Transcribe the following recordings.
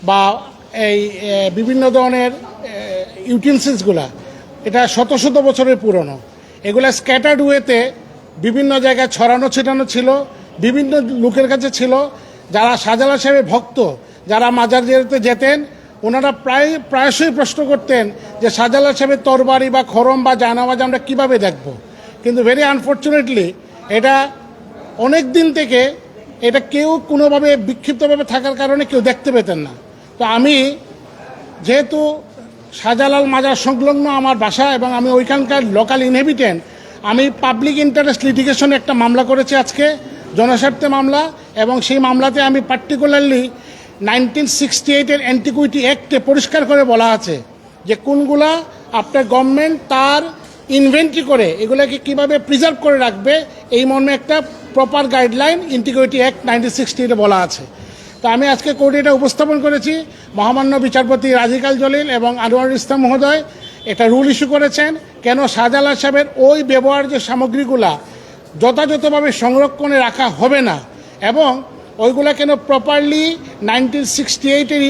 বা এই বিভিন্ন ধরনের ইউটেন্সিলসগুলা এটা শত শত বছরের পুরনো। এগুলা স্ক্যাটার্ড ওয়েতে বিভিন্ন জায়গায় ছড়ানো ছিটানো ছিল, বিভিন্ন লোকের কাছে ছিল। যারা শাহজালাল সাহেবের ভক্ত, যারা মাজার জিয়ারতে যেতেন, ওনারা প্রায়শই প্রশ্ন করতেন যে শাহজালাল সাহেবের তরবারি বা খরম বা জায়নামাজ আমরা কীভাবে দেখব। কিন্তু ভেরি আনফর্চুনেটলি এটা অনেক দিন থেকে এটা কেউ কোনোভাবে বিক্ষিপ্তভাবে থাকার কারণে কেউ দেখতে পেতেন না। তো আমি যেহেতু শাহজালাল মাজার সংলগ্ন আমার বাসা এবং আমি ওইখানকার লোকাল ইনহেবিটেন্ট, আমি পাবলিক ইন্টারেস্ট লিটিগেশনে একটা মামলা করেছি আজকে, জনস্বার্থে মামলা। এবং সেই মামলাতে আমি পার্টিকুলারলি 1968 অ্যান্টিকুইটি অ্যাক্টে পরিষ্কার করে বলা আছে যে কোনগুলা আপনার গভর্নমেন্ট তার ইনভেন্টরি করে এগুলোকে কিভাবে প্রিজার্ভ করে রাখবে, এই মর্মে একটা প্রপার গাইডলাইন অ্যান্টিকুইটি অ্যাক্ট 1968 বলা আছে। তো আমি আজকে কোর্টে এটা উপস্থাপন করেছি। মহামান্য বিচারপতি রাজিকাল জলিল এবং আনোয়ারুল ইসলাম মহোদয় একটা রুল ইস্যু করেছেন কেন শাহজালাল সাহেবের ওই ব্যবহার্য সামগ্রীগুলা যথাযথভাবে সংরক্ষণে রাখা হবে না, এবং ওইগুলা কেন প্রপারলি 1968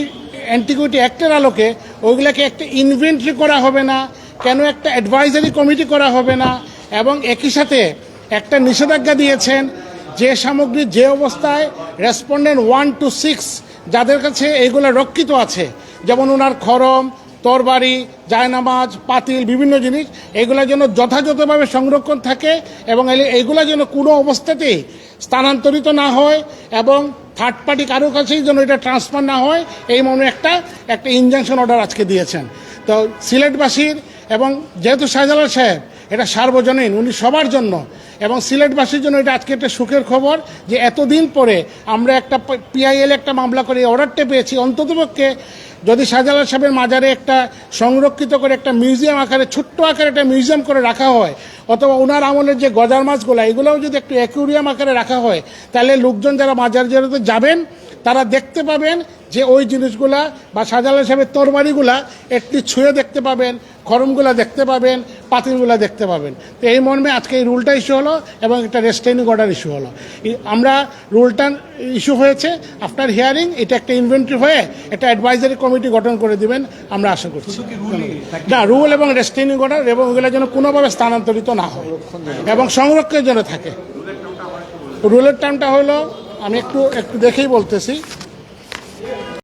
অ্যান্টিকুইটি অ্যাক্টের আলোকে ওইগুলাকে একটা ইনভেন্টরি করা হবে না, কেন একটা অ্যাডভাইজারি কমিটি করা হবে না, এবং একই সাথে একটা নিষেধাজ্ঞা দিয়েছেন যে সামগ্রী যে অবস্থায় রেসপন্ডেন্ট 1 to 6 যাদের কাছে এইগুলো রক্ষিত আছে, যেমন ওনার খরম, তরবারি, জায়নামাজ, পাতিল, বিভিন্ন জিনিস, এগুলো যেন যথাযথভাবে সংরক্ষণ থাকে এবং এইগুলো যেন কোনো অবস্থাতেই স্থানান্তরিত না হয় এবং থার্ড পার্টি কারোর কাছেই যেন এটা ট্রান্সফার না হয়, এই মর্মে একটা ইনজাংশন অর্ডার আজকে দিয়েছেন। তো সিলেটবাসীর এবং যেহেতু শাহজালাল সাহেব এটা সার্বজনীন, উনি সবার জন্য, এবং সিলেটবাসীর জন্য এটা আজকে একটা সুখের খবর যে এতদিন পরে আমরা একটা পিআইএল একটা মামলা করে অর্ডারটা পেয়েছি। অন্ততপক্ষে যদি শাহজালাল সাহেবের মাজারে একটা সংরক্ষিত করে একটা মিউজিয়াম আকারে, ছোট্ট আকারে একটা মিউজিয়াম করে রাখা হয়, অথবা ওনার আমলের যে গজার মাছগুলো এগুলোও যদি একটু অ্যাকুরিয়াম আকারে রাখা হয়, তাহলে লোকজন যারা মাজার জিয়ারতে যাবেন তারা দেখতে পাবেন যে ওই জিনিসগুলা বা শাহজালাল সাহেবের তরবারিগুলা একটি ছুঁয়ে দেখতে পাবেন, খরমগুলা দেখতে পাবেন, পাতিলগুলা দেখতে পাবেন। তো এই মর্মে আজকে এই রুলটা ইস্যু হলো এবং একটা রেস্ট্রেইনিং অর্ডার ইস্যু হলো। আমরা রুলটা ইস্যু হয়েছে আফটার হিয়ারিং, এটা একটা ইনভেন্টরি হয়ে একটা অ্যাডভাইজারি কমিটি গঠন করে দিবেন আমরা আশা করছি। না, রুল এবং রেস্ট্রেইনিং অর্ডার, এবং ওগুলো যেন কোনোভাবে স্থানান্তরিত না হয় এবং সংরক্ষণের জন্য থাকে। রুলের টার্মটা হলো, আমি একটু দেখেই বলতেছি।